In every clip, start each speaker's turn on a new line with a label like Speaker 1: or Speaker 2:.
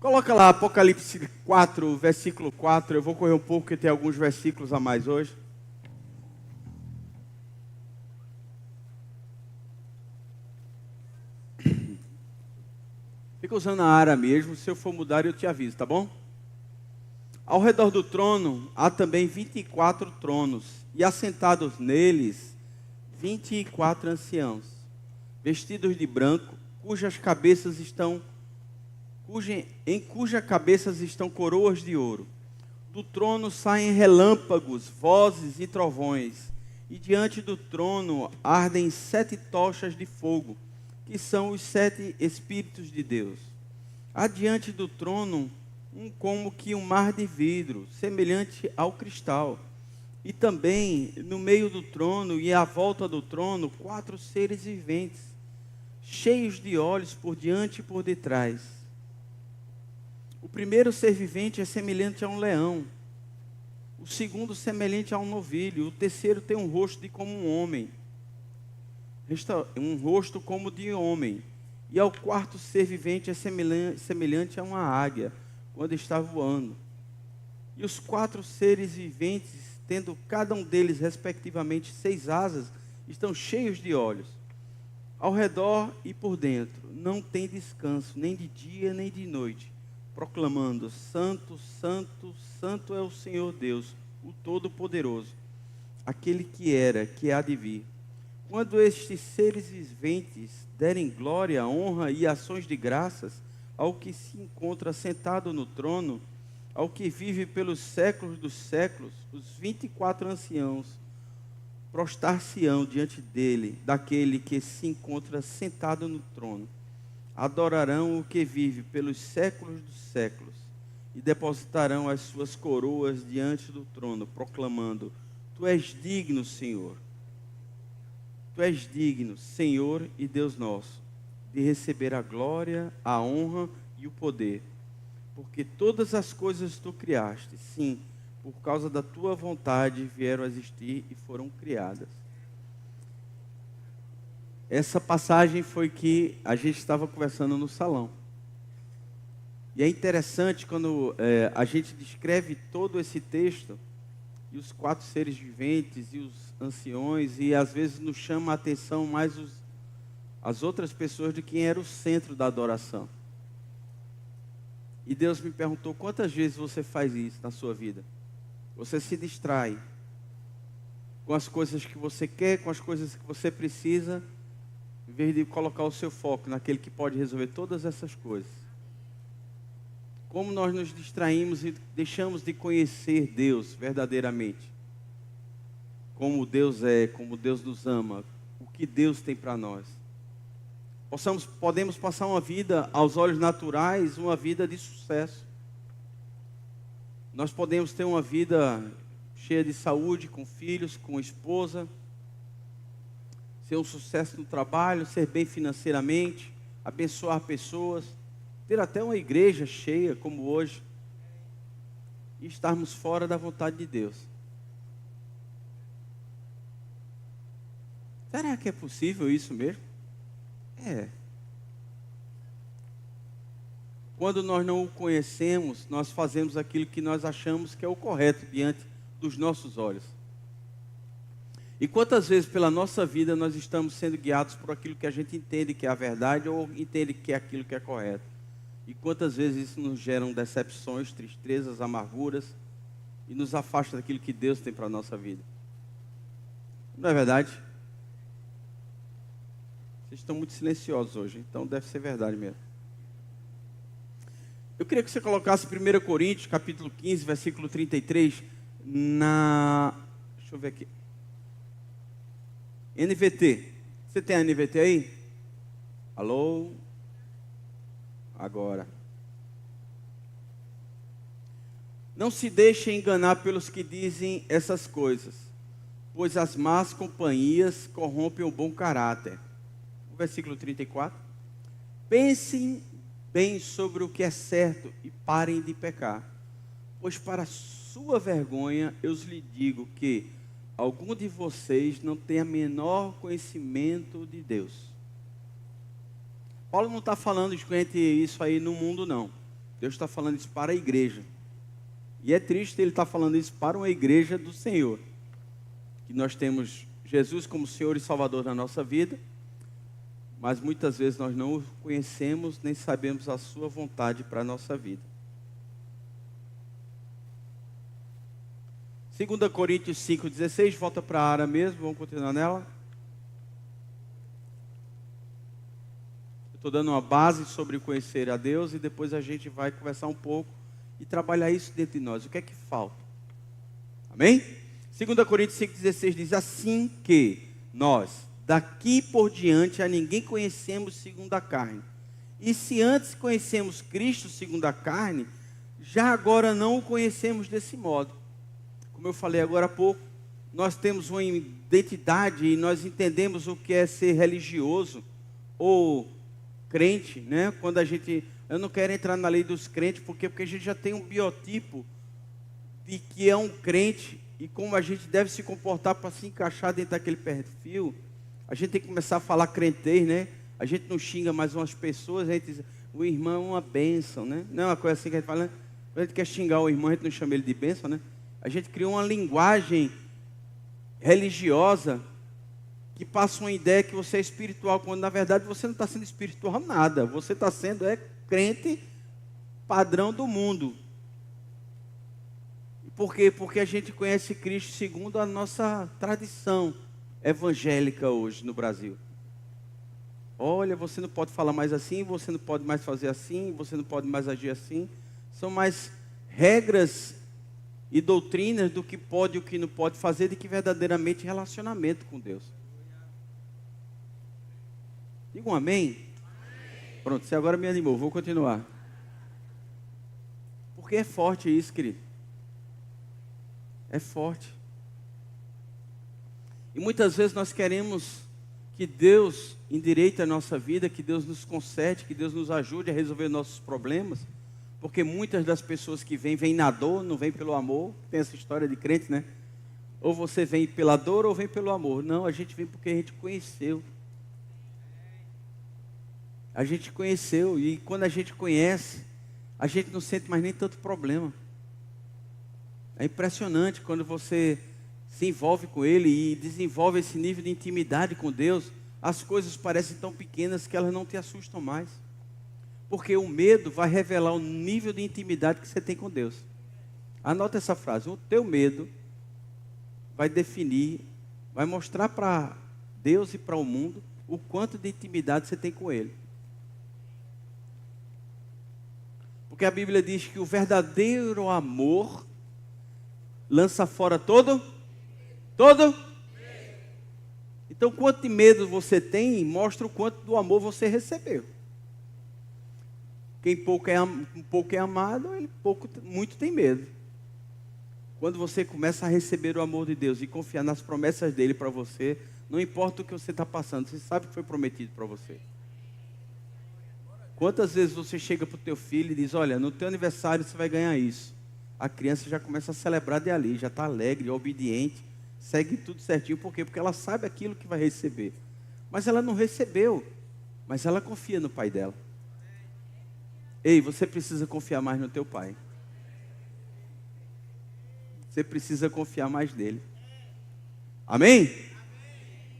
Speaker 1: Coloca lá Apocalipse 4, versículo 4. Eu vou correr um pouco, porque tem alguns versículos a mais hoje. Fica usando a ara mesmo. Se eu for mudar, eu te aviso, tá bom? Ao redor do trono há também 24 tronos, e assentados neles 24 anciãos, vestidos de branco, em cujas cabeças estão coroas de ouro. Do trono saem relâmpagos, vozes e trovões, e diante do trono ardem 7 tochas de fogo, que são os 7 Espíritos de Deus. Adiante do trono, como que um mar de vidro, semelhante ao cristal. E também, no meio do trono e à volta do trono, 4 seres viventes, cheios de olhos por diante e por detrás. O primeiro ser vivente é semelhante a um leão. O segundo, semelhante a um novilho. O terceiro tem um rosto como um homem. Um rosto como de homem. E ao quarto ser vivente é semelhante a uma águia, quando está voando. E os 4 seres viventes, tendo cada um deles respectivamente 6 asas, estão cheios de olhos. Ao redor e por dentro, não tem descanso, nem de dia nem de noite, proclamando: Santo, Santo, Santo é o Senhor Deus, o Todo-Poderoso, aquele que era, que há de vir. Quando estes seres viventes derem glória, honra e ações de graças ao que se encontra sentado no trono, ao que vive pelos séculos dos séculos, os 24 anciãos prostrar-se-ão diante daquele que se encontra sentado no trono. Adorarão o que vive pelos séculos dos séculos e depositarão as suas coroas diante do trono, proclamando: Tu és digno, Senhor. Tu és digno, Senhor e Deus nosso, de receber a glória, a honra e o poder, porque todas as coisas tu criaste, sim, por causa da tua vontade vieram a existir e foram criadas. Essa passagem foi que a gente estava conversando no salão. E é interessante quando a gente descreve todo esse texto, e os 4 seres viventes e os anciões, e às vezes nos chama a atenção mais as outras pessoas de quem era o centro da adoração. E Deus me perguntou: quantas vezes você faz isso na sua vida? Você se distrai com as coisas que você quer, com as coisas que você precisa, em vez de colocar o seu foco naquele que pode resolver todas essas coisas. Como nós nos distraímos e deixamos de conhecer Deus verdadeiramente. Como Deus é, como Deus nos ama, o que Deus tem para nós. Podemos passar uma vida, aos olhos naturais, uma vida de sucesso. Nós podemos ter uma vida cheia de saúde, com filhos, com esposa, ser um sucesso no trabalho, ser bem financeiramente, abençoar pessoas, ter até uma igreja cheia como hoje, e estarmos fora da vontade de Deus. Será que é possível isso mesmo? É. Quando nós não o conhecemos, nós fazemos aquilo que nós achamos que é o correto diante dos nossos olhos. E quantas vezes pela nossa vida nós estamos sendo guiados por aquilo que a gente entende que é a verdade ou entende que é aquilo que é correto? E quantas vezes isso nos gera decepções, tristezas, amarguras e nos afasta daquilo que Deus tem para a nossa vida? Não é verdade? Vocês estão muito silenciosos hoje, então deve ser verdade mesmo. Eu queria que você colocasse 1 Coríntios, capítulo 15, versículo 33, deixa eu ver aqui. NVT. Você tem a NVT aí? Alô? Agora. Não se deixe enganar pelos que dizem essas coisas, pois as más companhias corrompem o bom caráter. O versículo 34. Pensem bem sobre o que é certo e parem de pecar, pois para sua vergonha eu lhes digo que algum de vocês não tem o menor conhecimento de Deus. Paulo não está falando de gente isso aí no mundo, não. Deus está falando isso para a igreja. E é triste Ele estar falando isso para uma igreja do Senhor. Que nós temos Jesus como Senhor e Salvador da nossa vida, mas muitas vezes nós não o conhecemos, nem sabemos a sua vontade para a nossa vida. 2 Coríntios 5,16, volta para a área mesmo, vamos continuar nela. Estou dando uma base sobre conhecer a Deus e depois a gente vai conversar um pouco e trabalhar isso dentro de nós. O que é que falta? Amém? 2 Coríntios 5,16 diz assim que nós, daqui por diante, a ninguém conhecemos segundo a carne. E se antes conhecemos Cristo segundo a carne, já agora não o conhecemos desse modo. Como eu falei agora há pouco, nós temos uma identidade e nós entendemos o que é ser religioso ou crente, né? Quando eu não quero entrar na lei dos crentes, porque a gente já tem um biotipo de que é um crente e como a gente deve se comportar para se encaixar dentro daquele perfil. A gente tem que começar a falar crentez, né? A gente não xinga mais umas pessoas, a gente diz, o irmão é uma bênção, né? Não é uma coisa assim que a gente fala, né? Quando a gente quer xingar o irmão, a gente não chama ele de bênção, né? A gente criou uma linguagem religiosa que passa uma ideia que você é espiritual, quando na verdade você não está sendo espiritual nada. Você está sendo crente padrão do mundo. Por quê? Porque a gente conhece Cristo segundo a nossa tradição evangélica hoje no Brasil. Olha, você não pode falar mais assim, você não pode mais fazer assim, você não pode mais agir assim. São mais regras e doutrinas do que pode e o que não pode fazer do que verdadeiramente relacionamento com Deus. Diga um amém. Pronto, você agora me animou, vou continuar. Porque é forte isso, querido. É forte. E muitas vezes nós queremos que Deus endireite a nossa vida, que Deus nos conserte, que Deus nos ajude a resolver nossos problemas. Porque muitas das pessoas que vêm na dor, não vêm pelo amor. Tem essa história de crente, né? Ou você vem pela dor ou vem pelo amor. Não, a gente vem porque a gente conheceu. A gente conheceu e quando a gente conhece, a gente não sente mais nem tanto problema. É impressionante quando você se envolve com Ele e desenvolve esse nível de intimidade com Deus, as coisas parecem tão pequenas que elas não te assustam mais. Porque o medo vai revelar o nível de intimidade que você tem com Deus. Anota essa frase, o teu medo vai definir, vai mostrar para Deus e para o mundo o quanto de intimidade você tem com Ele. Porque a Bíblia diz que o verdadeiro amor lança fora todo. Então, quanto de medo você tem, mostra o quanto do amor você recebeu. Quem pouco é amado, ele muito tem medo. Quando você começa a receber o amor de Deus e confiar nas promessas dele para você, não importa o que você está passando, você sabe que foi prometido para você. Quantas vezes você chega para o teu filho e diz, olha, no teu aniversário você vai ganhar isso. A criança já começa a celebrar de ali, já está alegre, obediente, segue tudo certinho. Por quê? Porque ela sabe aquilo que vai receber. Mas ela não recebeu, mas ela confia no pai dela. Ei, você precisa confiar mais no teu pai. Você precisa confiar mais nele. Amém?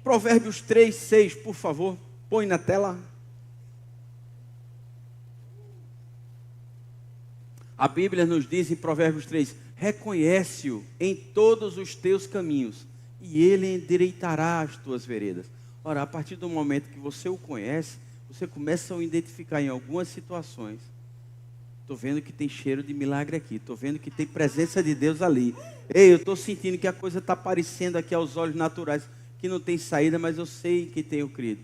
Speaker 1: Provérbios 3, 6, por favor, põe na tela. A Bíblia nos diz em Provérbios 3, reconhece-o em todos os teus caminhos, e ele endireitará as tuas veredas. Ora, a partir do momento que você o conhece, você começa a o identificar em algumas situações. Estou vendo que tem cheiro de milagre aqui, estou vendo que tem presença de Deus ali. Ei, eu estou sentindo que a coisa está aparecendo aqui aos olhos naturais, que não tem saída, mas eu sei que tenho crido.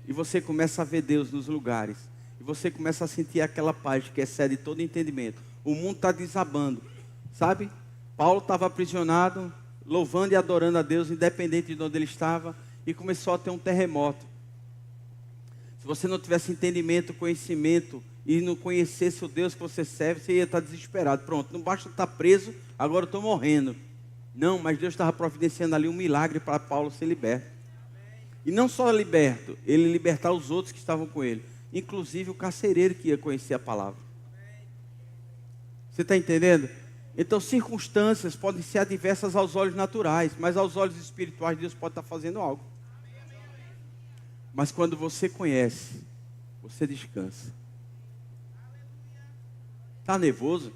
Speaker 1: E você começa a ver Deus nos lugares. E você começa a sentir aquela paz que excede todo entendimento. O mundo está desabando, sabe? Paulo estava aprisionado, louvando e adorando a Deus, independente de onde ele estava, e começou a ter um terremoto. Se você não tivesse entendimento, conhecimento, e não conhecesse o Deus que você serve, você ia estar desesperado. Pronto, não basta estar preso, agora eu estou morrendo. Não, mas Deus estava providenciando ali um milagre para Paulo ser liberto. E não só liberto, ele libertar os outros que estavam com ele. Inclusive o carcereiro que ia conhecer a palavra. Você está entendendo? Então, circunstâncias podem ser adversas aos olhos naturais, mas aos olhos espirituais, Deus pode estar fazendo algo. Mas quando você conhece, você descansa. Está nervoso?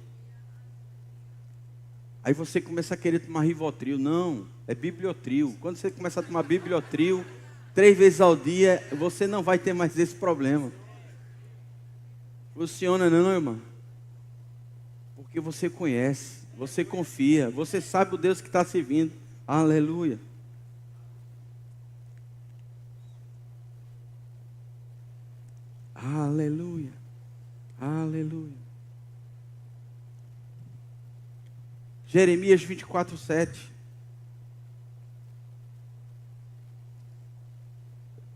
Speaker 1: Aí você começa a querer tomar Rivotril. Não, é Bibliotril. Quando você começa a tomar Bibliotril 3 vezes ao dia, você não vai ter mais esse problema. Funciona não, irmão? Porque você conhece, você confia, você sabe o Deus que está servindo. Aleluia. Aleluia. Aleluia. Jeremias 24:7.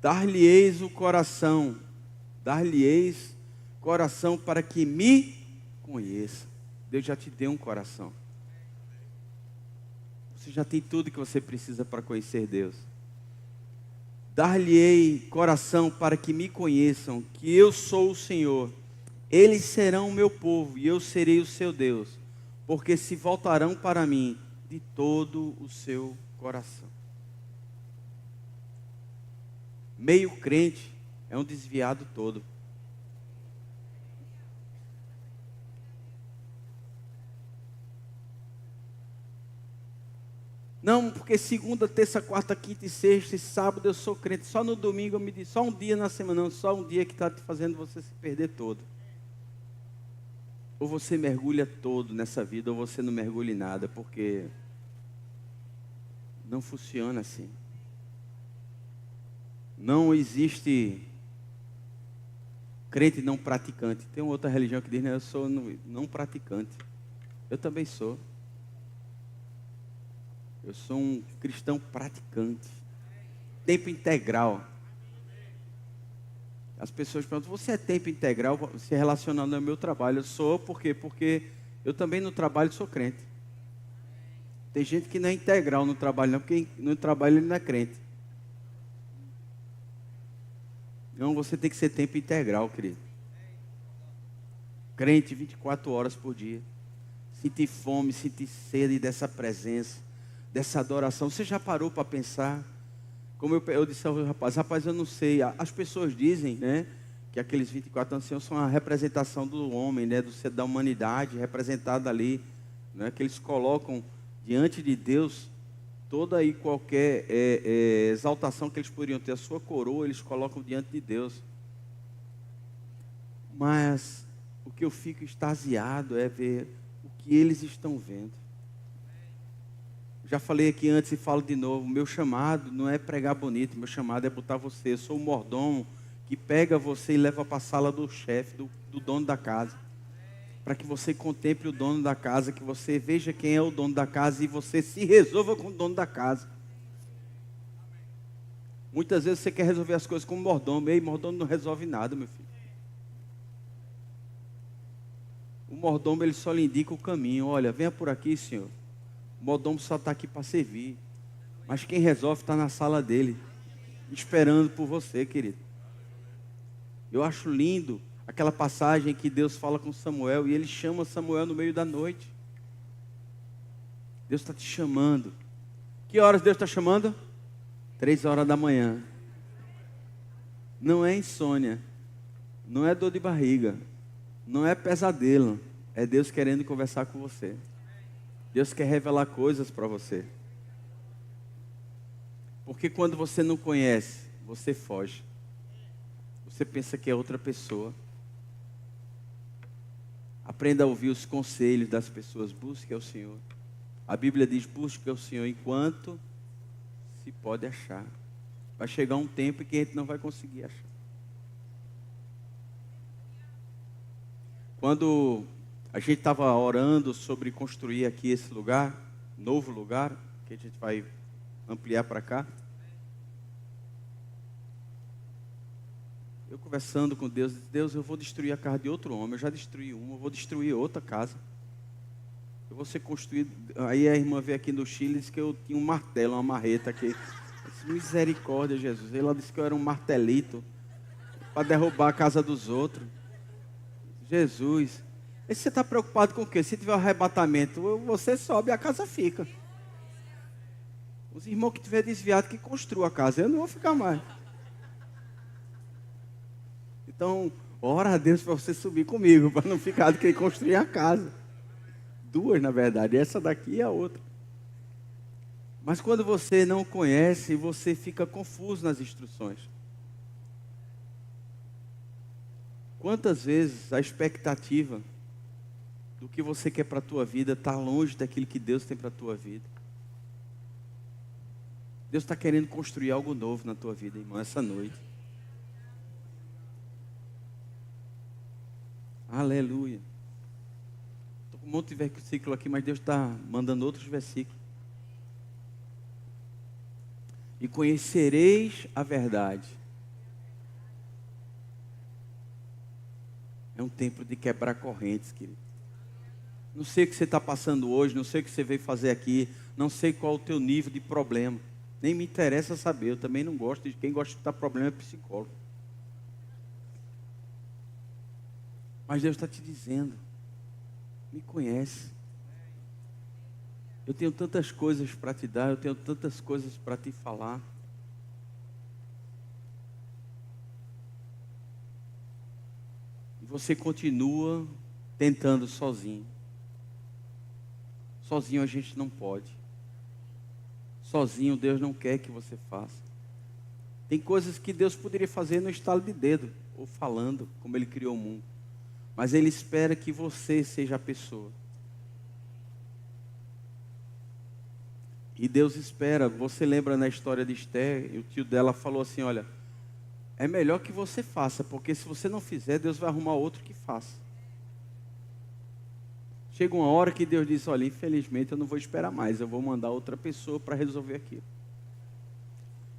Speaker 1: Dar-lhe-eis o coração, dar-lhe-eis coração para que me conheça. Deus já te deu um coração. Você já tem tudo que você precisa para conhecer Deus. Dar-lhe-ei coração para que me conheçam, que eu sou o Senhor. Eles serão o meu povo e eu serei o seu Deus, porque se voltarão para mim de todo o seu coração. Meio crente é um desviado todo. Não, porque segunda, terça, quarta, quinta e sexta e sábado eu sou crente. Só no domingo eu me diz, só um dia na semana, não, só um dia que está te fazendo você se perder todo. Ou você mergulha todo nessa vida, ou você não mergulha em nada, porque não funciona assim. Não existe crente não praticante. Tem uma outra religião que diz, né, eu sou não praticante. Eu também sou. Eu sou um cristão praticante. Tempo integral. As pessoas perguntam, você é tempo integral se relacionando ao meu trabalho? Eu sou, por quê? Porque eu também no trabalho sou crente. Tem gente que não é integral no trabalho, não, porque no trabalho ele não é crente. Não, você tem que ser tempo integral, querido. Crente 24 horas por dia. Sentir fome, sentir sede dessa presença, dessa adoração. Você já parou para pensar? Como eu disse ao rapaz, eu não sei. As pessoas dizem, né, que aqueles 24 anciãos são a representação do homem, né, da humanidade, representada ali, né, que eles colocam diante de Deus toda e qualquer exaltação que eles poderiam ter, a sua coroa, eles colocam diante de Deus. Mas o que eu fico extasiado é ver o que eles estão vendo. Já falei aqui antes e falo de novo, meu chamado não é pregar bonito, meu chamado é botar você. Eu sou o mordomo que pega você e leva para a sala do chefe, do dono da casa. Para que você contemple o dono da casa, que você veja quem é o dono da casa e você se resolva com o dono da casa. Muitas vezes você quer resolver as coisas com o mordomo. Ei, mordomo não resolve nada, meu filho. O mordomo, ele só lhe indica o caminho. Olha, venha por aqui, senhor. O mordomo só está aqui para servir. Mas quem resolve está na sala dele, esperando por você, querido. Eu acho lindo aquela passagem que Deus fala com Samuel e ele chama Samuel no meio da noite. Deus está te chamando. Que horas Deus está chamando? 3 horas da manhã. Não é insônia, não é dor de barriga, não é pesadelo. É Deus querendo conversar com você. Deus quer revelar coisas para você. Porque quando você não conhece, você foge. Você pensa que é outra pessoa. Aprenda a ouvir os conselhos das pessoas. Busque ao Senhor. A Bíblia diz, busque ao Senhor enquanto se pode achar. Vai chegar um tempo em que a gente não vai conseguir achar. Quando a gente estava orando sobre construir aqui esse lugar, novo lugar, que a gente vai ampliar para cá. Eu conversando com Deus, disse, Deus, eu vou destruir a casa de outro homem, eu já destruí uma, eu vou destruir outra casa. Eu vou ser construído. Aí a irmã veio aqui no Chile e disse que eu tinha um martelo, uma marreta aqui. Eu disse, misericórdia, Jesus. Ela disse que eu era um martelito para derrubar a casa dos outros. Jesus. E você está preocupado com o quê? Se tiver um arrebatamento, você sobe e a casa fica. Os irmãos que tiver desviado, que construam a casa. Eu não vou ficar mais. Então, ora a Deus para você subir comigo, para não ficar de quem construir a casa. Duas, na verdade. Essa daqui e a outra. Mas quando você não conhece, você fica confuso nas instruções. Quantas vezes a expectativa do que você quer para a tua vida está longe daquilo que Deus tem para a tua vida? Deus está querendo construir algo novo na tua vida, irmão, essa noite. Aleluia. Estou com um monte de versículo aqui, mas Deus está mandando outros versículos. E conhecereis a verdade. É um tempo de quebrar correntes, querido. Não sei o que você está passando hoje, não sei o que você veio fazer aqui, não sei qual o teu nível de problema. Nem me interessa saber, eu também não gosto. Quem gosta de estar problema é psicólogo. Mas Deus está te dizendo, me conhece. Eu tenho tantas coisas para te dar, eu tenho tantas coisas para te falar. E você continua tentando sozinho. Sozinho a gente não pode. Sozinho Deus não quer que você faça. Tem coisas que Deus poderia fazer no estalo de dedo, ou falando, como Ele criou o mundo. Mas Ele espera que você seja a pessoa. E Deus espera, você lembra na história de Esther, e o tio dela falou assim, olha, é melhor que você faça, porque se você não fizer, Deus vai arrumar outro que faça. Chega uma hora que Deus diz, olha, infelizmente eu não vou esperar mais, eu vou mandar outra pessoa para resolver aquilo.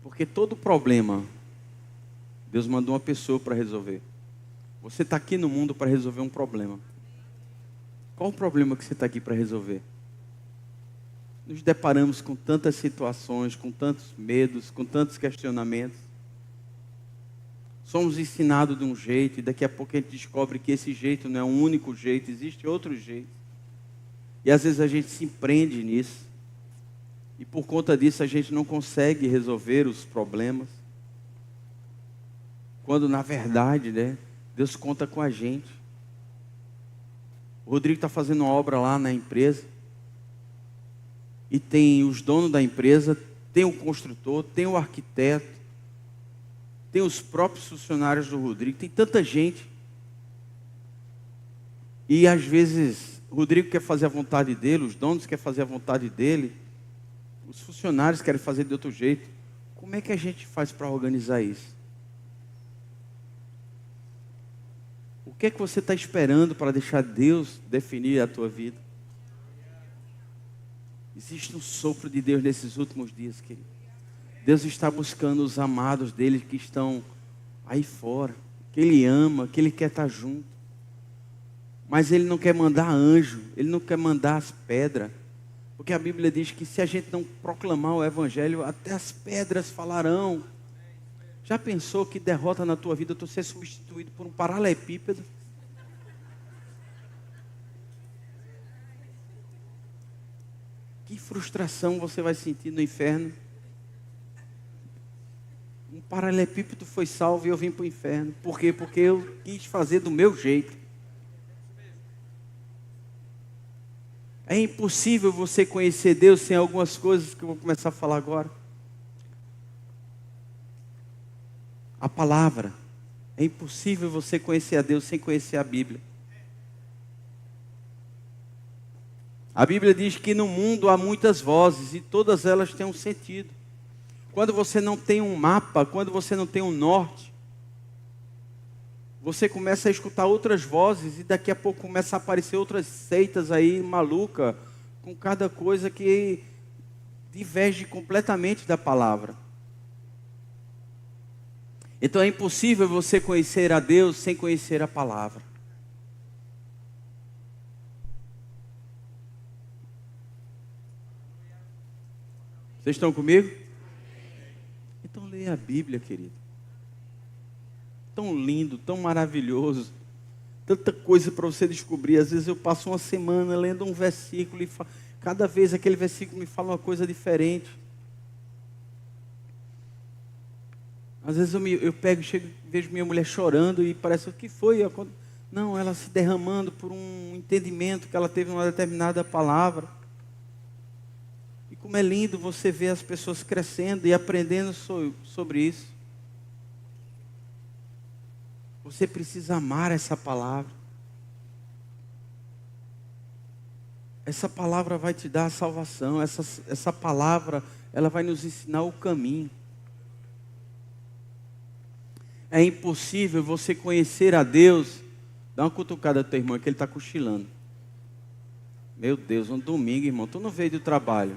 Speaker 1: Porque todo problema, Deus mandou uma pessoa para resolver. Você está aqui no mundo para resolver um problema. Qual o problema que você está aqui para resolver? Nos deparamos com tantas situações, com tantos medos, com tantos questionamentos. Somos ensinados de um jeito e daqui a pouco a gente descobre que esse jeito não é o único jeito, existe outro jeito. E às vezes a gente se prende nisso. E por conta disso a gente não consegue resolver os problemas. Quando na verdade, Deus conta com a gente. O Rodrigo está fazendo uma obra lá na empresa. E tem os donos da empresa, tem o construtor, tem o arquiteto, tem os próprios funcionários do Rodrigo, tem tanta gente. E às vezes o Rodrigo quer fazer a vontade dele, os donos querem fazer a vontade dele, os funcionários querem fazer de outro jeito. Como é que a gente faz para organizar isso? O que é que você está esperando para deixar Deus definir a tua vida? Existe um sopro de Deus nesses últimos dias, querido. Deus está buscando os amados dele que estão aí fora, que Ele ama, que Ele quer estar junto. Mas Ele não quer mandar anjo, Ele não quer mandar as pedras. Porque a Bíblia diz que se a gente não proclamar o Evangelho, até as pedras falarão. Já pensou que derrota na tua vida tu ser substituído por um paralelepípedo? Que frustração você vai sentir no inferno. Um paralelepípedo foi salvo e eu vim para o inferno. Por quê? Porque eu quis fazer do meu jeito. É impossível você conhecer Deus sem algumas coisas que eu vou começar a falar agora. A palavra. É impossível você conhecer a Deus sem conhecer a Bíblia. A Bíblia diz que no mundo há muitas vozes e todas elas têm um sentido. Quando você não tem um mapa, quando você não tem um norte, você começa a escutar outras vozes e daqui a pouco começa a aparecer outras seitas aí maluca, com cada coisa que diverge completamente da palavra. Então é impossível você conhecer a Deus sem conhecer a palavra. Vocês estão comigo? Então leia a Bíblia, querido. Tão lindo, tão maravilhoso. tanta coisa para você descobrir. Às vezes eu passo uma semana lendo um versículo e cada vez aquele versículo me fala uma coisa diferente. Às vezes eu pego, chego, vejo minha mulher chorando e parece, o que foi? Não, ela se derramando por um entendimento que ela teve numa determinada palavra. E como é lindo você ver as pessoas crescendo e aprendendo sobre isso. Você precisa amar essa palavra. Essa palavra vai te dar a salvação. Essa palavra, ela vai nos ensinar o caminho. É impossível você conhecer a Deus. Dá uma cutucada ao teu irmão, que ele está cochilando. Meu Deus, um domingo, irmão. Tu não veio do trabalho.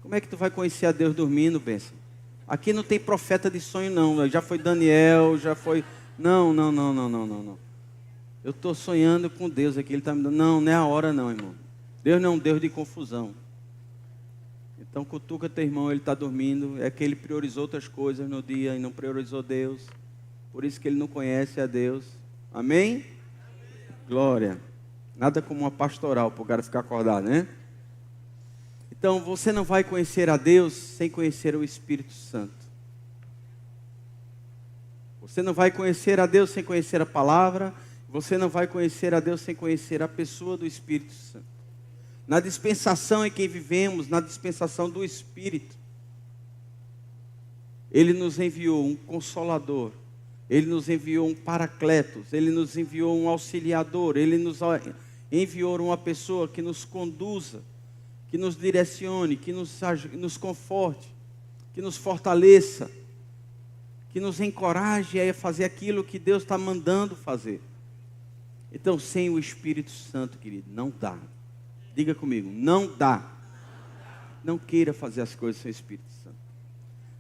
Speaker 1: Como é que tu vai conhecer a Deus dormindo, benção? Aqui não tem profeta de sonho, não. Já foi Daniel, já foi... Não. Eu estou sonhando com Deus aqui. Ele está me dando... Não é a hora não, irmão. Deus não é um Deus de confusão. Então cutuca teu irmão, ele está dormindo. É que ele priorizou outras coisas no dia e não priorizou Deus. Por isso que ele não conhece a Deus. Amém? Glória. Nada como uma pastoral para o cara ficar acordado, né? Então você não vai conhecer a Deus sem conhecer o Espírito Santo. Você não vai conhecer a Deus sem conhecer a palavra. Você não vai conhecer a Deus sem conhecer a pessoa do Espírito Santo. Na dispensação em que vivemos, na dispensação do Espírito, Ele nos enviou um Consolador, Ele nos enviou um Paracletos, Ele nos enviou um Auxiliador, Ele nos enviou uma pessoa que nos conduza, que nos direcione, que nos conforte, que nos fortaleça, que nos encoraje a fazer aquilo que Deus está mandando fazer. Então, sem o Espírito Santo, querido, não dá. Diga comigo, não dá. Não queira fazer as coisas sem o Espírito Santo.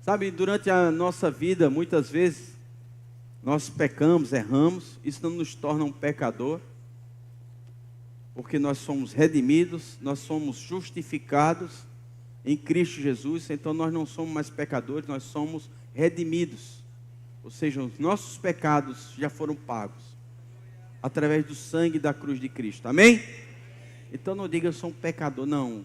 Speaker 1: Sabe, durante a nossa vida, muitas vezes, nós pecamos, erramos. Isso não nos torna um pecador. Porque nós somos redimidos, nós somos justificados em Cristo Jesus. Então nós não somos mais pecadores, nós somos redimidos. Ou seja, os nossos pecados já foram pagos através do sangue da cruz de Cristo. Amém? Então não diga eu sou um pecador, não.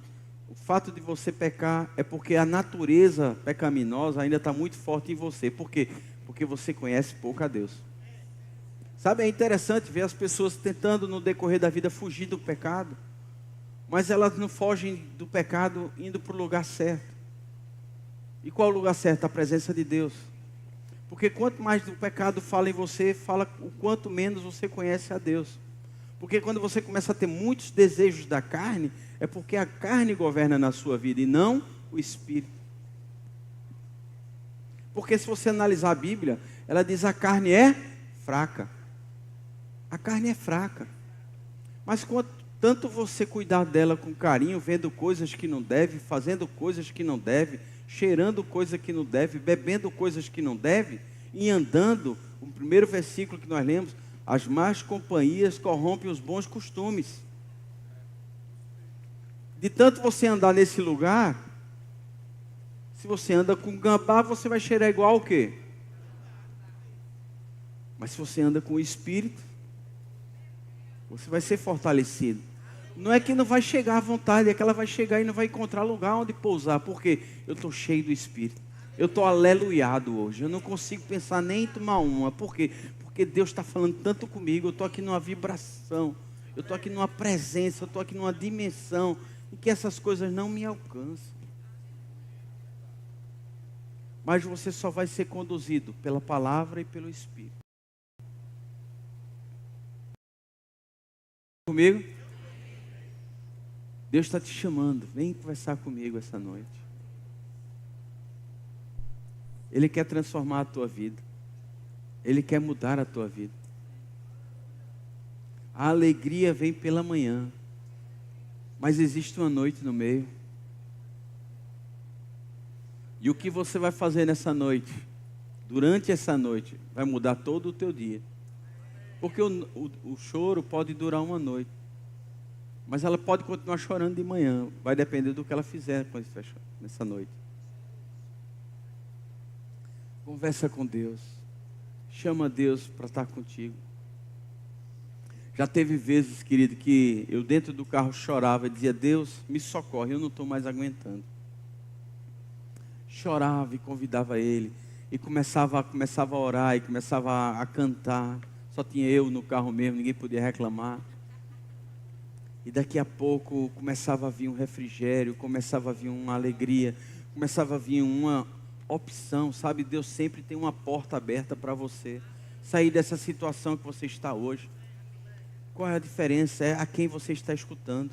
Speaker 1: O fato de você pecar é porque a natureza pecaminosa ainda está muito forte em você. Por quê? Porque você conhece pouco a Deus. Sabe, é interessante ver as pessoas tentando no decorrer da vida fugir do pecado. Mas elas não fogem do pecado indo para o lugar certo. E qual é o lugar certo? A presença de Deus. Porque quanto mais o pecado fala em você, fala o quanto menos você conhece a Deus. Porque quando você começa a ter muitos desejos da carne, é porque a carne governa na sua vida e não o Espírito. Porque se você analisar a Bíblia, ela diz que a carne é fraca. A carne é fraca. Mas quanto tanto você cuidar dela com carinho, vendo coisas que não deve, fazendo coisas que não deve, cheirando coisas que não deve, bebendo coisas que não deve, e andando, o primeiro versículo que nós lemos, as más companhias corrompem os bons costumes. De tanto você andar nesse lugar, se você anda com gambá, você vai cheirar igual ao quê? Mas se você anda com o Espírito, você vai ser fortalecido. Não é que não vai chegar à vontade, é que ela vai chegar e não vai encontrar lugar onde pousar. Por quê? Eu estou cheio do Espírito. Eu estou aleluiado hoje. Eu não consigo pensar nem em tomar uma. Por quê? Porque Deus está falando tanto comigo. Eu estou aqui numa vibração. Eu estou aqui numa presença. Eu estou aqui numa dimensão em que essas coisas não me alcançam. Mas você só vai ser conduzido pela palavra e pelo Espírito. Comigo? Deus está te chamando. Vem conversar comigo essa noite. Ele quer transformar a tua vida. Ele quer mudar a tua vida. A alegria vem pela manhã. Mas existe uma noite no meio. E o que você vai fazer nessa noite? Durante essa noite, vai mudar todo o teu dia. Porque o choro pode durar uma noite. Mas ela pode continuar chorando de manhã. Vai depender do que ela fizer quando estiver chorando nessa noite. Conversa com Deus. Chama Deus para estar contigo. Já teve vezes, querido, que eu dentro do carro chorava e dizia: Deus, me socorre, eu não estou mais aguentando. Chorava e convidava Ele. E começava a orar e começava a cantar. Só tinha eu no carro mesmo, ninguém podia reclamar. E daqui a pouco começava a vir um refrigério, começava a vir uma alegria, começava a vir uma opção, sabe? Deus sempre tem uma porta aberta para você sair dessa situação que você está hoje. Qual é a diferença? É a quem você está escutando.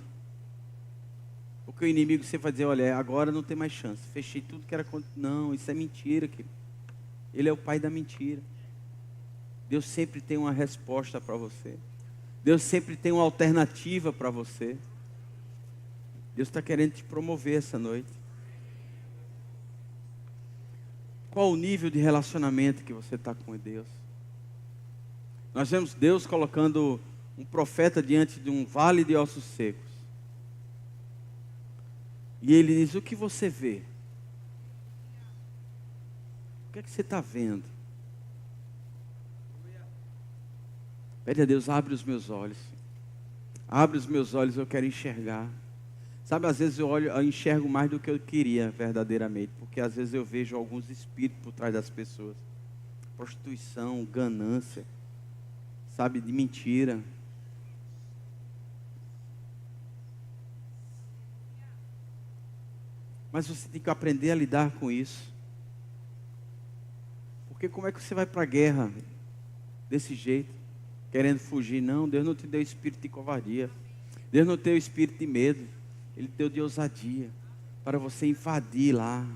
Speaker 1: Porque o inimigo sempre vai dizer: olha, agora não tem mais chance, fechei tudo que era contra. Não, isso é mentira, querido. Ele é o pai da mentira. Deus sempre tem uma resposta para você. Deus sempre tem uma alternativa para você. Deus está querendo te promover essa noite. Qual o nível de relacionamento que você está com Deus? Nós vemos Deus colocando um profeta diante de um vale de ossos secos. E ele diz: o que você vê? O que é que você está vendo? Pede a Deus: abre os meus olhos. Abre os meus olhos, eu quero enxergar. Sabe, às vezes eu enxergo mais do que eu queria verdadeiramente. Porque às vezes eu vejo alguns espíritos por trás das pessoas. Prostituição, ganância, sabe, de mentira. Mas você tem que aprender a lidar com isso. Porque como é que você vai para a guerra desse jeito? Querendo fugir? Não, Deus não te deu espírito de covardia. Deus não te deu espírito de medo. Ele te deu de ousadia. Para você invadir lá.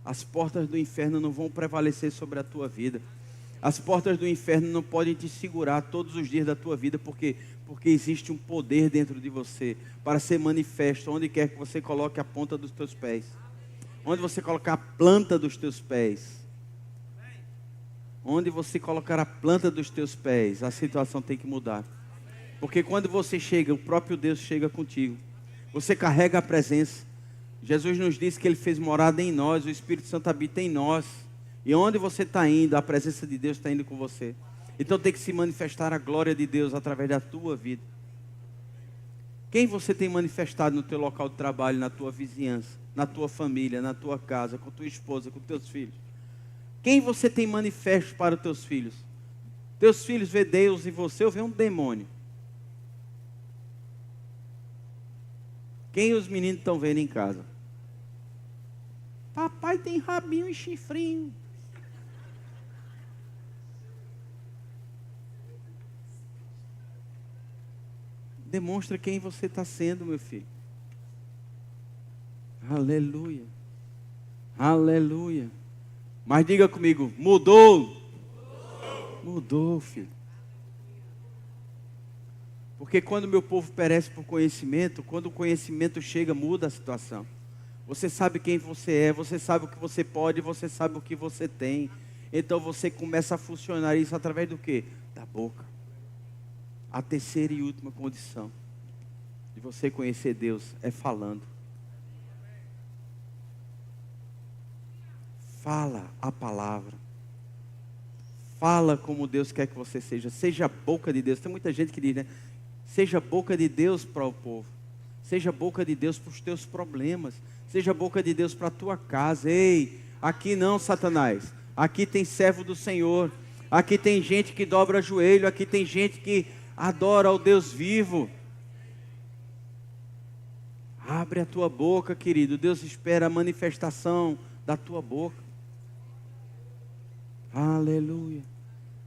Speaker 1: As portas do inferno não vão prevalecer sobre a tua vida. As portas do inferno não podem te segurar todos os dias da tua vida. Porque existe um poder dentro de você para ser manifesto onde quer que você coloque a ponta dos teus pés. Onde você colocar a planta dos teus pés. Onde você colocar a planta dos teus pés, a situação tem que mudar. Porque quando você chega, o próprio Deus chega contigo. Você carrega a presença. Jesus nos disse que Ele fez morada em nós, o Espírito Santo habita em nós. E onde você está indo, a presença de Deus está indo com você. Então tem que se manifestar a glória de Deus através da tua vida. Quem você tem manifestado no teu local de trabalho, na tua vizinhança, na tua família, na tua casa, com tua esposa, com teus filhos? Quem você tem manifesto para os teus filhos? Teus filhos vê Deus em você ou vê um demônio? Quem os meninos estão vendo em casa? Papai tem rabinho e chifrinho. Demonstra quem você está sendo, meu filho. Aleluia. Aleluia. Mas diga comigo: mudou. Mudou, filho. Porque quando meu povo perece por conhecimento, quando o conhecimento chega, muda a situação. Você sabe quem você é, você sabe o que você pode, você sabe o que você tem. Então você começa a funcionar isso através do quê? Da boca. A terceira e última condição de você conhecer Deus é falando. Fala a palavra. Fala como Deus quer que você seja. Seja a boca de Deus. Tem muita gente que diz, né? Seja a boca de Deus para o povo. Seja a boca de Deus para os teus problemas. Seja a boca de Deus para a tua casa. Ei, aqui não, Satanás. Aqui tem servo do Senhor. Aqui tem gente que dobra joelho. Aqui tem gente que adora ao Deus vivo. Abre a tua boca, querido. Deus espera a manifestação da tua boca. Aleluia.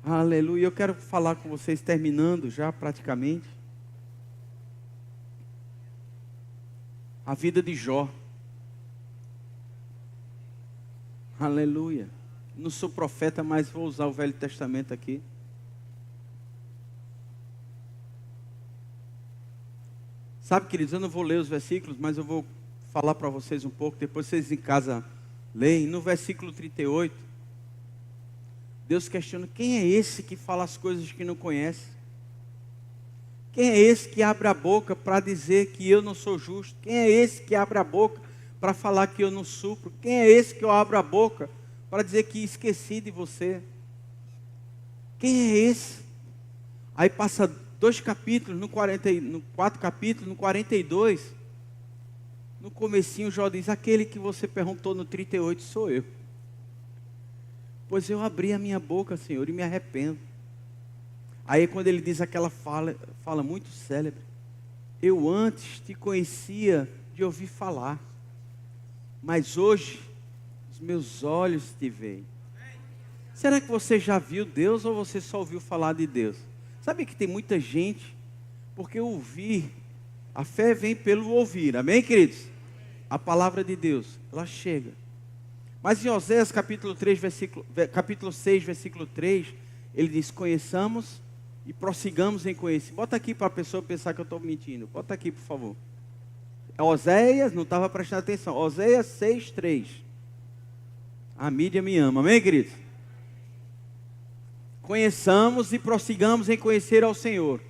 Speaker 1: Aleluia. Eu quero falar com vocês, terminando já praticamente. A vida de Jó. Aleluia. Não sou profeta, mas vou usar o Velho Testamento aqui. Sabe, queridos, eu não vou ler os versículos, mas eu vou falar para vocês um pouco. Depois vocês em casa leem. No versículo 38, Deus questiona: quem é esse que fala as coisas que não conhece? Quem é esse que abre a boca para dizer que eu não sou justo? Quem é esse que abre a boca para falar que eu não supro? Quem é esse que eu abro a boca para dizer que esqueci de você? Quem é esse? Aí passa 2 capítulos, no 4 capítulos, no 42, no comecinho Jó diz, aquele que você perguntou no 38 sou eu. Pois eu abri a minha boca, Senhor, e me arrependo. Aí quando ele diz aquela fala muito célebre, eu antes te conhecia de ouvir falar, mas hoje os meus olhos te veem. Será que você já viu Deus ou você só ouviu falar de Deus? Sabe que tem muita gente, porque ouvir, a fé vem pelo ouvir, amém, queridos? A palavra de Deus, ela chega. Mas em Oséias capítulo 6, versículo 3, ele diz, conheçamos e prossigamos em conhecer. Bota aqui para a pessoa pensar que eu estou mentindo. Bota aqui, por favor. Oséias, não estava prestando atenção. Oséias 6, 3. A mídia me ama, amém, queridos? Conheçamos e prossigamos em conhecer ao Senhor.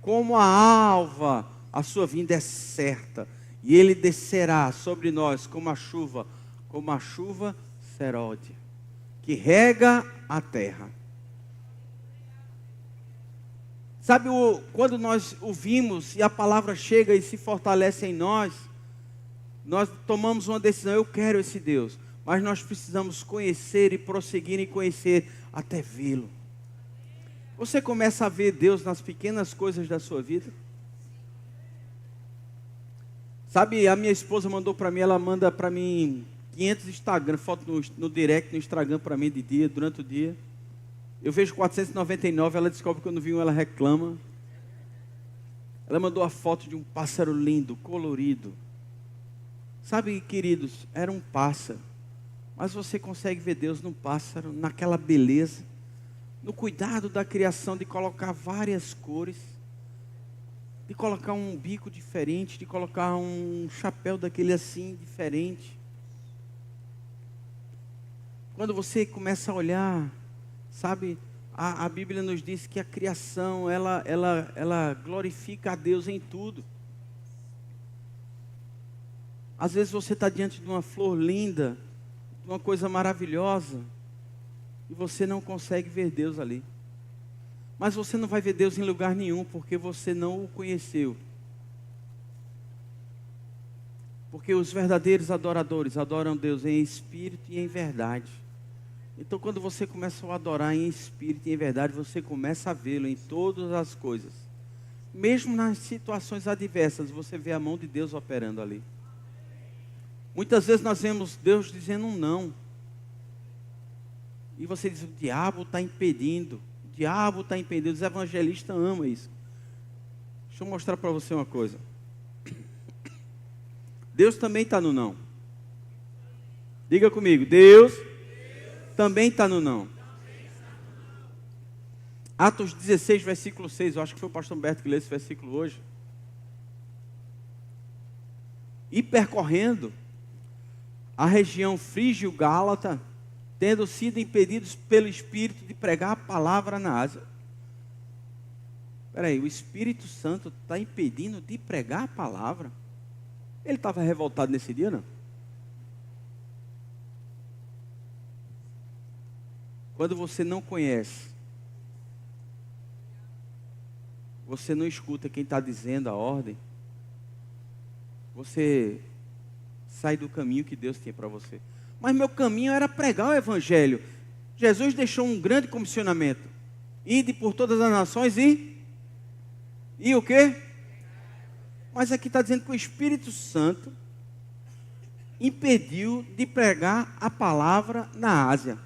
Speaker 1: Como a alva, a sua vinda é certa. E Ele descerá sobre nós como a chuva seródia, que rega a terra. Sabe, quando nós ouvimos e a palavra chega e se fortalece em nós, nós tomamos uma decisão, eu quero esse Deus. Mas nós precisamos conhecer e prosseguir em conhecer até vê-lo. Você começa a ver Deus nas pequenas coisas da sua vida? Sabe, a minha esposa mandou para mim, ela manda para mim 500 Instagram, foto no direct, no Instagram para mim de dia, durante o dia. Eu vejo 499, ela descobre que quando vi um, ela reclama. Ela mandou a foto de um pássaro lindo, colorido. Sabe, queridos, era um pássaro. Mas você consegue ver Deus num pássaro, naquela beleza, no cuidado da criação, de colocar várias cores, de colocar um bico diferente, de colocar um chapéu daquele assim, diferente. Quando você começa a olhar, sabe, a Bíblia nos diz que a criação, ela glorifica a Deus em tudo. Às vezes você está diante de uma flor linda, de uma coisa maravilhosa, e você não consegue ver Deus ali. Mas você não vai ver Deus em lugar nenhum, porque você não o conheceu. Porque os verdadeiros adoradores adoram Deus em espírito e em verdade. Então quando você começa a adorar em espírito e em verdade, você começa a vê-lo em todas as coisas. Mesmo nas situações adversas, você vê a mão de Deus operando ali. Muitas vezes nós vemos Deus dizendo um não. E você diz, o diabo está impedindo. O diabo está impedindo. Os evangelistas amam isso. Deixa eu mostrar para você uma coisa. Deus também está no não. Diga comigo, Deus também está no não. Atos 16, versículo 6. Eu acho que foi o pastor Humberto que leu esse versículo hoje. E percorrendo a região frígio-gálata, tendo sido impedidos pelo Espírito de pregar a palavra na Ásia. Espera aí, o Espírito Santo está impedindo de pregar a palavra? Ele estava revoltado nesse dia, não? Quando você não conhece, você não escuta quem está dizendo a ordem, você sai do caminho que Deus tinha para você. Mas meu caminho era pregar o Evangelho. Jesus deixou um grande comissionamento. Ide por todas as nações e o quê? Mas aqui está dizendo que o Espírito Santo impediu de pregar a palavra na Ásia.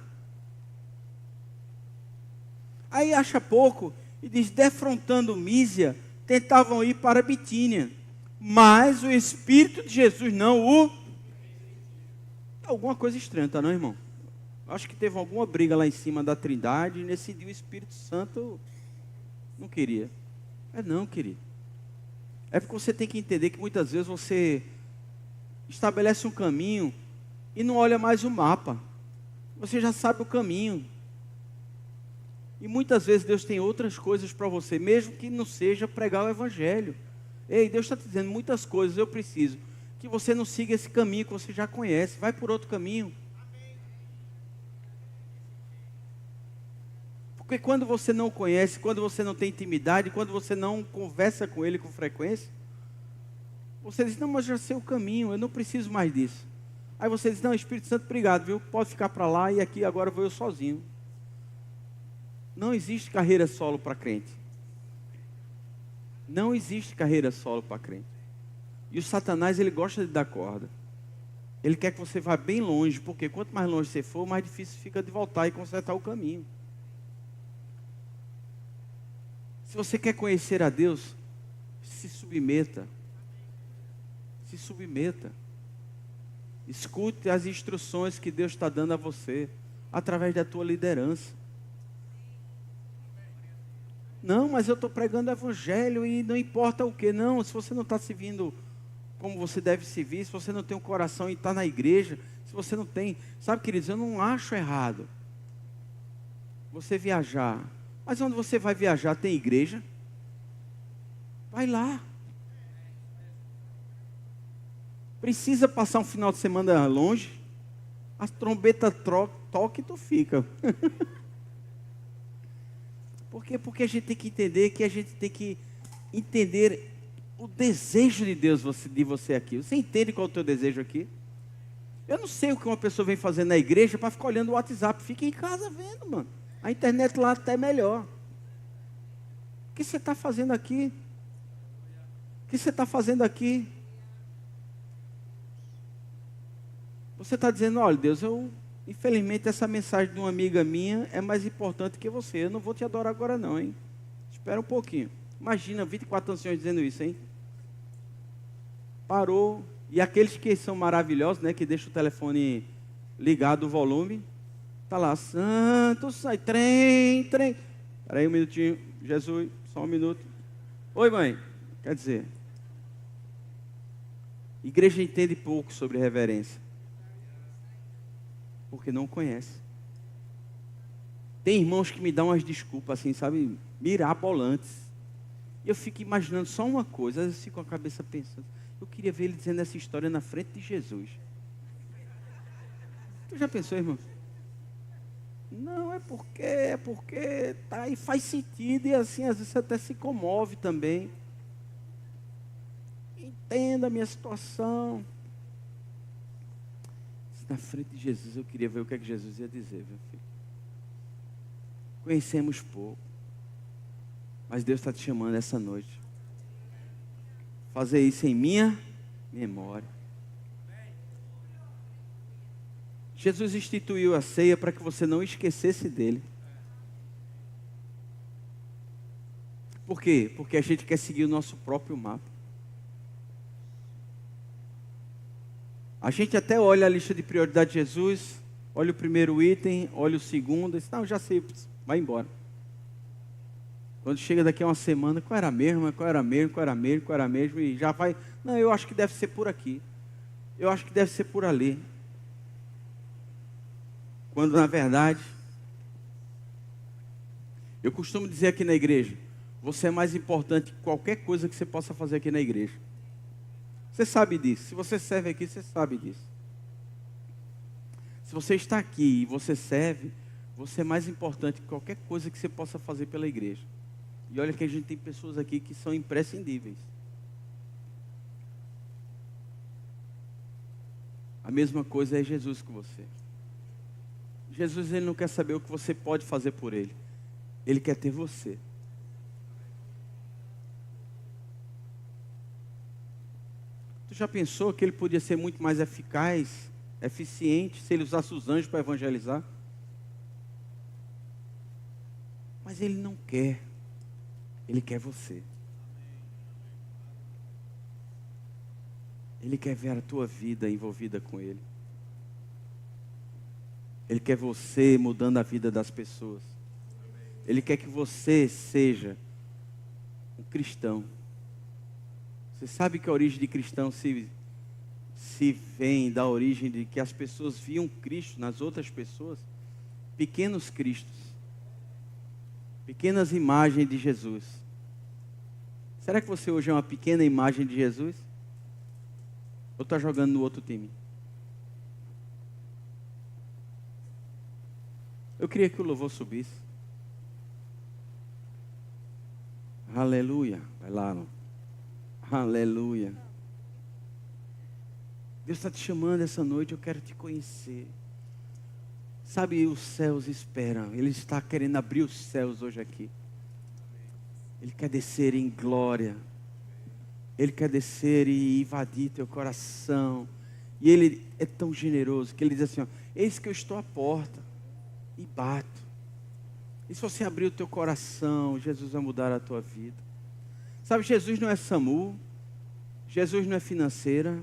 Speaker 1: Aí acha pouco e diz, defrontando Mísia, tentavam ir para Bitínia. Mas o Espírito de Jesus não o... Alguma coisa estranha, tá não, irmão? Acho que teve alguma briga lá em cima da Trindade e nesse dia o Espírito Santo não queria. Não, querido. É porque você tem que entender que muitas vezes você estabelece um caminho e não olha mais o mapa. Você já sabe o caminho. E muitas vezes Deus tem outras coisas para você, mesmo que não seja pregar o Evangelho. Ei, Deus está te dizendo muitas coisas, eu preciso que você não siga esse caminho que você já conhece, vai por outro caminho. Porque Porque quando você não conhece, quando você não tem intimidade, quando você não conversa com Ele com frequência, você diz, não, mas já sei o caminho, eu não preciso mais disso. Aí você diz, não, Espírito Santo, obrigado, viu? Pode ficar para lá e aqui agora vou eu sozinho. Não existe carreira solo para crente. Não existe carreira solo para crente. E o Satanás, ele gosta de dar corda. Ele quer que você vá bem longe, porque quanto mais longe você for, mais difícil fica de voltar e consertar o caminho. Se você quer conhecer a Deus, se submeta. Se submeta. Escute as instruções que Deus está dando a você, através da tua liderança. Não, mas eu estou pregando o evangelho e não importa o que. Não, se você não está servindo como você deve servir, se você não tem um coração e está na igreja, se você não tem... Sabe, queridos, eu não acho errado você viajar. Mas onde você vai viajar tem igreja? Vai lá. Precisa passar um final de semana longe? A trombeta toca e tu fica. Por quê? Porque a gente tem que entender que a gente tem que entender o desejo de Deus de você aqui. Você entende qual é o teu desejo aqui? Eu não sei o que uma pessoa vem fazer na igreja para ficar olhando o WhatsApp. Fica em casa vendo, mano. A internet lá até é melhor. O que você está fazendo aqui? O que você está fazendo aqui? Você está dizendo, olha Deus, infelizmente essa mensagem de uma amiga minha é mais importante que você. Eu não vou te adorar agora não, hein? Espera um pouquinho. Imagina 24 anciões dizendo isso, hein? Parou. E aqueles que são maravilhosos, né? Que deixam o telefone ligado, o volume. Está lá, santo, sai, trem. Espera aí um minutinho. Jesus, só um minuto. Oi, mãe. Quer dizer, igreja entende pouco sobre reverência. Porque não conhece. Tem irmãos que me dão umas desculpas assim, sabe, mirabolantes. E eu fico imaginando só uma coisa, às vezes eu fico com a cabeça pensando, eu queria ver ele dizendo essa história na frente de Jesus. Tu já pensou, irmão? Não, é porque tá, e faz sentido, e assim, às vezes você até se comove também. Entenda a minha situação. Na frente de Jesus, eu queria ver o que é que Jesus ia dizer, meu filho. Conhecemos pouco, mas Deus está te chamando essa noite. Fazer isso em minha memória. Jesus instituiu a ceia para que você não esquecesse dele. Por quê? Porque a gente quer seguir o nosso próprio mapa. A gente até olha a lista de prioridade de Jesus, olha o primeiro item, olha o segundo, e diz, não, já sei, vai embora. Quando chega daqui a uma semana, qual era mesmo, e já vai, não, eu acho que deve ser por aqui, eu acho que deve ser por ali. Quando na verdade, eu costumo dizer aqui na igreja, você é mais importante que qualquer coisa que você possa fazer aqui na igreja. Você sabe disso. Se você serve aqui, você sabe disso. Se você está aqui e você serve, você é mais importante que qualquer coisa que você possa fazer pela igreja. E olha que a gente tem pessoas aqui que são imprescindíveis. A mesma coisa é Jesus com você. Jesus, ele não quer saber o que você pode fazer por ele. Ele quer ter você. Tu já pensou que ele podia ser muito mais eficaz, eficiente, se ele usasse os anjos para evangelizar? Mas ele não quer. Ele quer você. Ele quer ver a tua vida envolvida com ele. Ele quer você mudando a vida das pessoas. Ele quer que você seja um cristão. Você sabe que a origem de cristão se vem da origem de que as pessoas viam Cristo nas outras pessoas? Pequenos cristos. Pequenas imagens de Jesus. Será que você hoje é uma pequena imagem de Jesus? Ou está jogando no outro time? Eu queria que o louvor subisse. Aleluia. Vai lá, não. Aleluia. Deus está te chamando essa noite, eu quero te conhecer. Sabe, os céus esperam. Ele está querendo abrir os céus hoje aqui. Ele quer descer em glória. Ele quer descer e invadir teu coração. E Ele é tão generoso que Ele diz assim, ó, eis que eu estou à porta e bato. E se você abrir o teu coração, Jesus vai mudar a tua vida. Sabe, Jesus não é SAMU. Jesus não é financeira.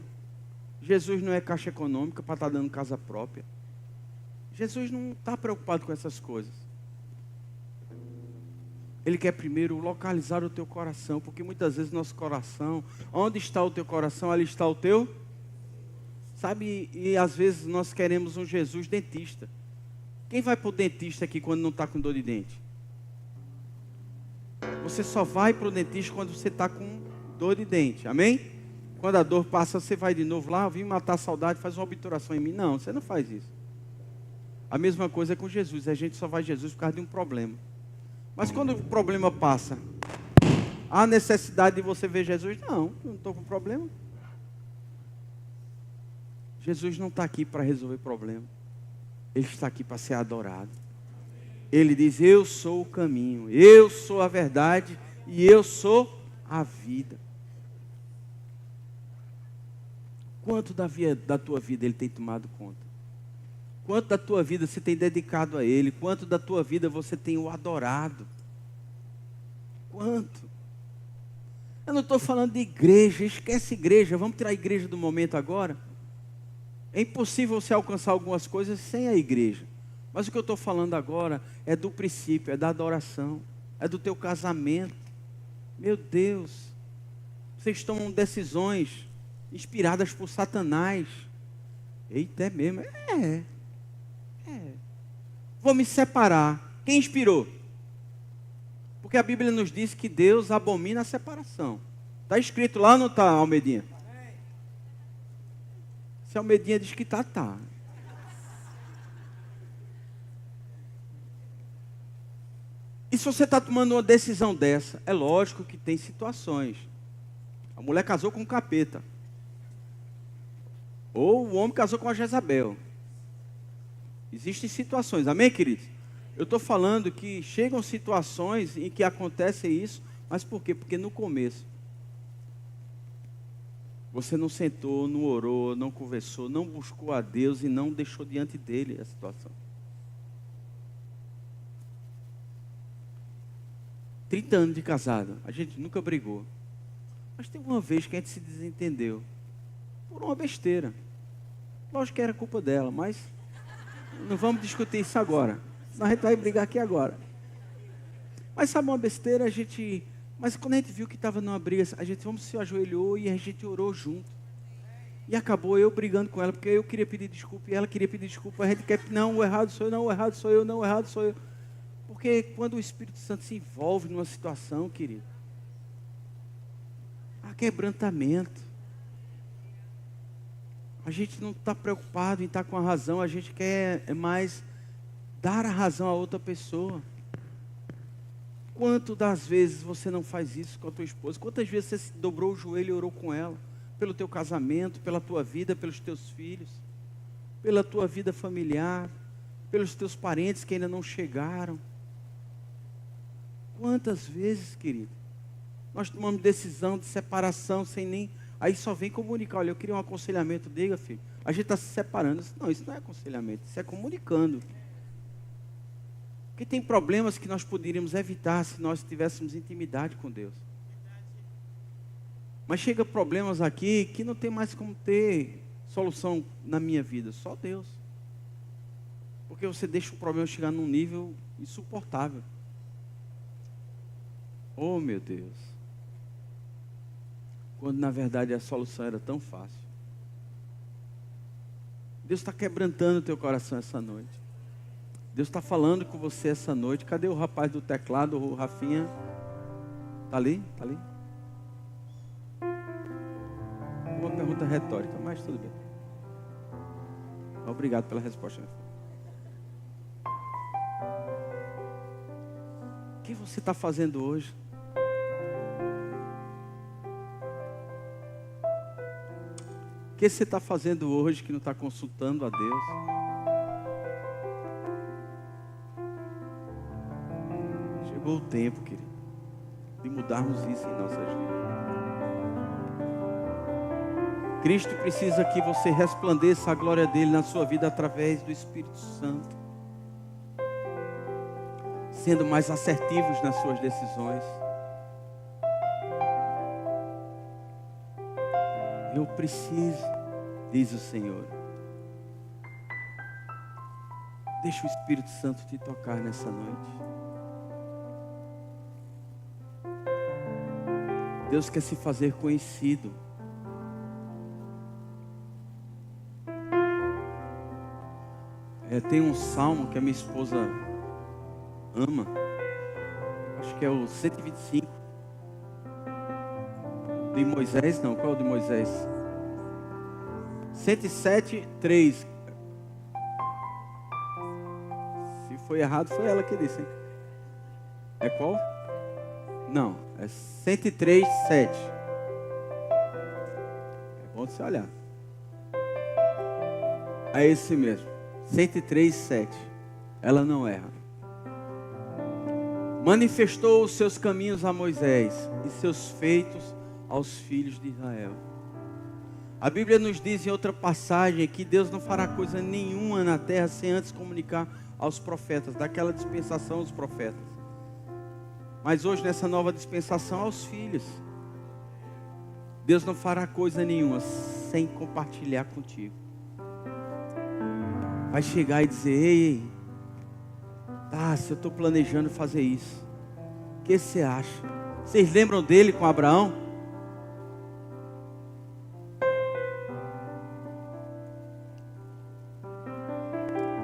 Speaker 1: Jesus não é caixa econômica para estar dando casa própria. Jesus não está preocupado com essas coisas. Ele quer primeiro localizar o teu coração, porque muitas vezes nosso coração, onde está o teu coração, ali está o teu. Sabe, e às vezes nós queremos um Jesus dentista. Quem vai para o dentista aqui quando não está com dor de dente? Você só vai para o dentista quando você está com dor de dente, amém? Quando a dor passa, você vai de novo lá, vim matar a saudade, faz uma obturação em mim. Não, você não faz isso. A mesma coisa é com Jesus, a gente só vai a Jesus por causa de um problema. Mas quando o problema passa, há necessidade de você ver Jesus? Não, eu não estou com problema. Jesus não está aqui para resolver problema. Ele está aqui para ser adorado. Ele diz, eu sou o caminho, eu sou a verdade e eu sou a vida. Quanto da tua vida Ele tem tomado conta? Quanto da tua vida você tem dedicado a Ele? Quanto da tua vida você tem o adorado? Quanto? Eu não estou falando de igreja, esquece igreja, vamos tirar a igreja do momento agora. É impossível você alcançar algumas coisas sem a igreja. Mas o que eu estou falando agora é do princípio, é da adoração, é do teu casamento. Meu Deus, vocês tomam decisões inspiradas por Satanás. Eita, é mesmo? É. Vou me separar. Quem inspirou? Porque a Bíblia nos diz que Deus abomina a separação. Está escrito lá ou não está, Almedinha? Se a Almedinha diz que está, está. E se você está tomando uma decisão dessa, é lógico que tem situações. A mulher casou com um capeta. Ou o homem casou com a Jezabel. Existem situações, amém, queridos? Eu estou falando que chegam situações em que acontece isso, mas por quê? Porque no começo, você não sentou, não orou, não conversou, não buscou a Deus e não deixou diante dele a situação. 30 anos de casado, a gente nunca brigou. Mas teve uma vez que a gente se desentendeu. Por uma besteira. Lógico que era culpa dela, mas não vamos discutir isso agora. Senão a gente vai brigar aqui agora. Mas sabe uma besteira, mas quando a gente viu que estava numa briga, a gente se ajoelhou e a gente orou junto. E acabou eu brigando com ela, porque eu queria pedir desculpa e ela queria pedir desculpa. A gente quer, não, o errado sou eu, não, o errado sou eu, não, o errado sou eu. Porque quando o Espírito Santo se envolve numa situação, querido, há quebrantamento. A gente não está preocupado em estar com a razão, a gente quer mais dar a razão a outra pessoa. Quantas das vezes você não faz isso com a tua esposa? Quantas vezes você se dobrou o joelho e orou com ela? Pelo teu casamento, pela tua vida, pelos teus filhos, pela tua vida familiar, pelos teus parentes que ainda não chegaram. Quantas vezes, querido, nós tomamos decisão de separação sem nem... Aí só vem comunicar, olha, eu queria um aconselhamento, diga, filho, a gente está se separando. Não, isso não é aconselhamento, isso é comunicando. Porque tem problemas que nós poderíamos evitar se nós tivéssemos intimidade com Deus. Mas chega problemas aqui que não tem mais como ter solução na minha vida, só Deus. Porque você deixa o problema chegar num nível insuportável. Oh, meu Deus. Quando na verdade a solução era tão fácil. Deus está quebrantando o teu coração essa noite. Deus está falando com você essa noite. Cadê o rapaz do teclado, o Rafinha? Está ali? Está ali? Uma pergunta retórica, mas tudo bem. Obrigado pela resposta. O que você está fazendo hoje? que você está fazendo hoje que não está consultando a Deus? Chegou o tempo, querido, de mudarmos isso em nossas vidas. Cristo precisa que você resplandeça a glória dele na sua vida através do Espírito Santo, sendo mais assertivos nas suas decisões. Eu preciso, diz o Senhor. Deixa o Espírito Santo te tocar nessa noite. Deus quer se fazer conhecido. Tem um salmo que a minha esposa ama. Acho que é o 125. De Moisés, não. Qual é o de Moisés? 107, 3. Se foi errado, foi ela que disse, hein? É qual? Não, é 103, 7. É bom você olhar. É esse mesmo. 103, 7. Ela não erra. Manifestou os seus caminhos a Moisés e seus feitos aos filhos de Israel. A Bíblia nos diz em outra passagem que Deus não fará coisa nenhuma na terra sem antes comunicar aos profetas, daquela dispensação aos profetas. Mas hoje nessa nova dispensação aos filhos. Deus não fará coisa nenhuma sem compartilhar contigo. Vai chegar e dizer: ei, se eu estou planejando fazer isso, o que você acha? Vocês lembram dele com Abraão?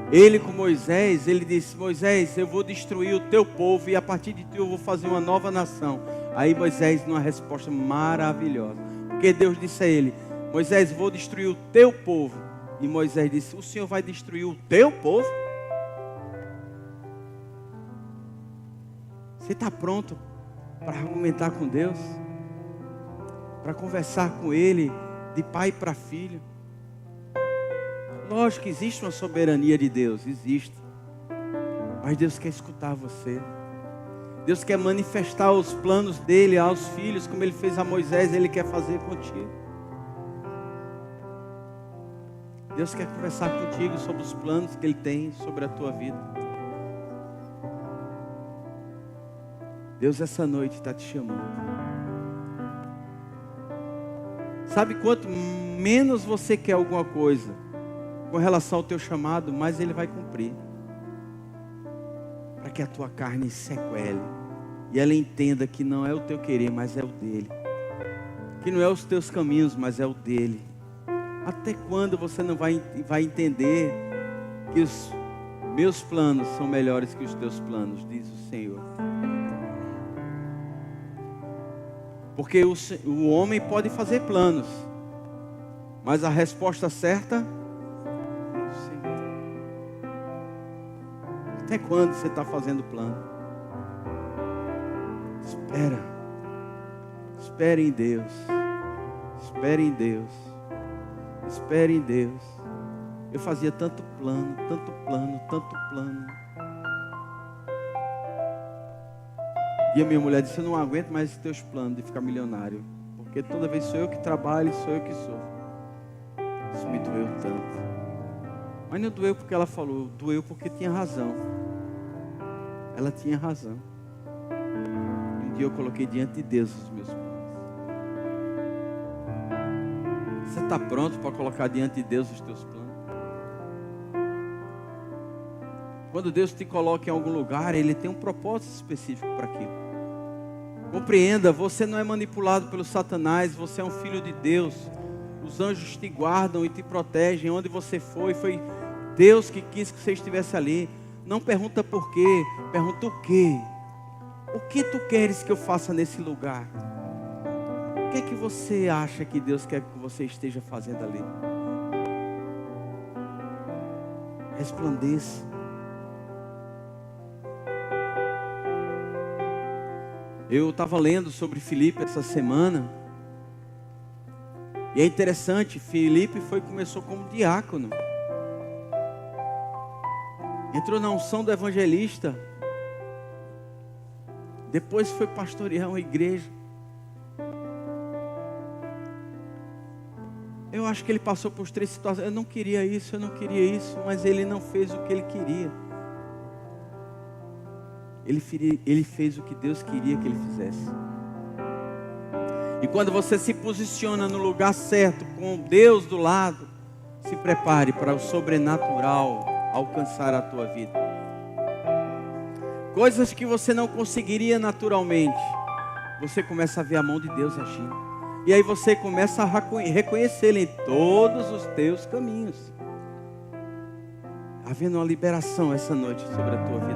Speaker 1: Ele com Moisés, ele disse: Moisés, eu vou destruir o teu povo e a partir de ti eu vou fazer uma nova nação. Aí Moisés, numa resposta maravilhosa, porque Deus disse a ele: Moisés, vou destruir o teu povo. E Moisés disse: o Senhor vai destruir o teu povo? Você está pronto para argumentar com Deus? Para conversar com Ele de pai para filho? Lógico que existe uma soberania de Deus, existe. Mas Deus quer escutar você. Deus quer manifestar os planos dele aos filhos, como Ele fez a Moisés, Ele quer fazer contigo. Deus quer conversar contigo sobre os planos que Ele tem sobre a tua vida. Deus essa noite está te chamando. Sabe, quanto menos você quer alguma coisa com relação ao teu chamado, mais Ele vai cumprir. Para que a tua carne sequele e ela entenda que não é o teu querer, mas é o dele. Que não é os teus caminhos, mas é o dele. Até quando você não vai entender que os meus planos são melhores que os teus planos, diz o Senhor. Porque o homem pode fazer planos, mas a resposta certa é o Senhor. Até quando você está fazendo plano? Espere em Deus. Espere em Deus. Espere em Deus. Eu fazia tanto plano. E a minha mulher disse: eu não aguento mais esses teus planos de ficar milionário. Porque toda vez sou eu que trabalho, sou eu que sofro. Isso me doeu tanto. Mas não doeu porque ela falou, doeu porque tinha razão. Ela tinha razão. E um dia eu coloquei diante de Deus os meus planos. Você está pronto para colocar diante de Deus os teus planos? Quando Deus te coloca em algum lugar, Ele tem um propósito específico para aquilo. Compreenda, você não é manipulado pelo Satanás, você é um filho de Deus. Os anjos te guardam e te protegem. Onde você foi Deus que quis que você estivesse ali. Não pergunta por quê, pergunta o quê. O que tu queres que eu faça nesse lugar? O que é que você acha que Deus quer que você esteja fazendo ali? Resplandeça. Eu estava lendo sobre Filipe essa semana. E é interessante, Filipe começou como diácono. Entrou na unção do evangelista. Depois foi pastorear uma igreja. Eu acho que ele passou por 3 situações. Eu não queria isso, mas ele não fez o que ele queria. Ele fez o que Deus queria que ele fizesse. E quando você se posiciona no lugar certo, com Deus do lado, se prepare para o sobrenatural alcançar a tua vida. Coisas que você não conseguiria naturalmente, você começa a ver a mão de Deus agindo. E aí você começa a reconhecê-lo em todos os teus caminhos. Havendo uma liberação essa noite sobre a tua vida.